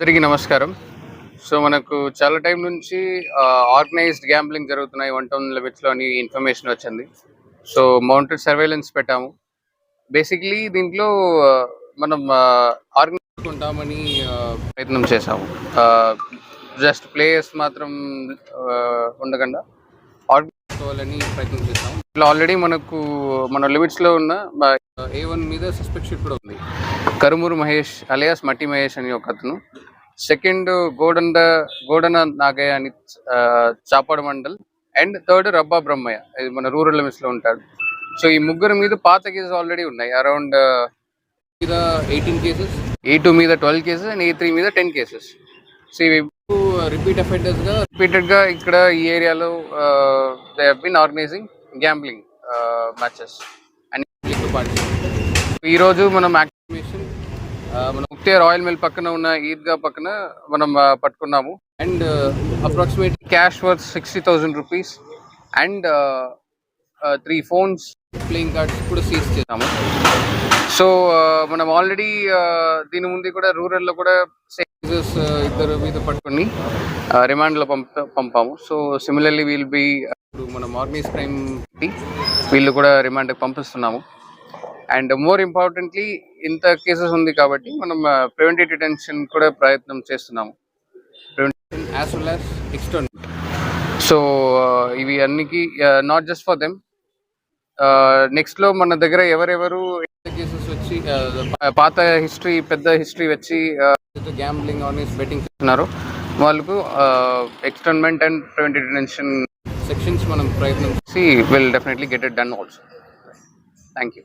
అందరికీ నమస్కారం. సో మనకు చాలా టైం నుంచి ఆర్గనైజ్డ్ గ్యాంబ్లింగ్ జరుగుతున్నాయి 1 టౌన్ లిమిట్స్‌లో అని ఇన్ఫర్మేషన్ వచ్చింది. సో మౌంటెడ్ సర్వేలెన్స్ పెట్టాము. బేసిక్‌లీ దీంట్లో మనం ఆర్గనైజ్ ఉంటామని ప్రయత్నం చేశాము. జస్ట్ ప్లేయర్స్ మాత్రం ఉండకుండా ఆర్గనైజ్ చేసుకోవాలని ప్రయత్నం చేశాము. ఇట్లా ఆల్రెడీ మన లిమిట్స్‌లో ఉన్న A1 మీద సస్పెక్ట్ షీట్ కూడా ఉంది. కరుమూరు మహేష్ అలియాస్ మట్టి మహేష్ అని ఒక అతను. సెకండ్ గోడన నాగయ్య అని చాపాడు మండల్. అండ్ థర్డ్ రబ్బా బ్రహ్మయ్య, ఇది మన రూరల్ లిమిట్స్ లో ఉంటాడు. సో ఈ ముగ్గురు మీద పాత కేసెస్ ఆల్రెడీ ఉన్నాయి. అరౌండ్ మీద 18 కేసెస్, A2 మీద 12 కేసెస్ అండ్ A3 మీద 10 కేసెస్. సో ఇవి రిపీట్ అఫెండర్స్ గా రిపీటెడ్ గా ఇక్కడ ఈ ఏరియాలో they have been organising gambling matches and ఈ రోజు మనం యాక్టివేషన్ మన ముక్తియార్ ఆయిల్ మిల్ పక్కన ఉన్న ఈద్గా పక్కన మనం పట్టుకున్నాము. And approximate cash worth 60,000 rupees and 3 phones, playing cards కూడా సీజ్ చేసాము. సో మనం ఆల్రెడీ దీని ముందు కూడా రూరల్లో కూడా సేజెస్ ఇద్దరు మీద పట్టుకుని రిమాండ్లో పంపాము. సో సిమిలర్లీ మనం ఆర్గనైజ్ క్రైమ్ వీళ్ళు కూడా రిమాండ్కి పంపిస్తున్నాము. అండ్ మోర్ ఇంపార్టెంట్లీ ఇంత కేసెస్ ఉంది కాబట్టి మనం ప్రివెంటివ్ డిటెన్షన్ కూడా ప్రయత్నం చేస్తున్నాము, preventive as well as external. So ఇవి అన్నికి నాట్ జస్ట్ ఫర్ దెమ్. నెక్స్ట్లో మన దగ్గర ఎవరెవరు కేసెస్ వచ్చి పాత హిస్టరీ, పెద్ద హిస్టరీ వచ్చి గ్యాంబ్లింగ్ ఆర్గనైజ్ బెట్టింగ్ చేస్తున్నారో వాళ్ళకు externment and preventive detention sections మనం ప్రయత్నం చేసి will definitely get it done also. Thank you.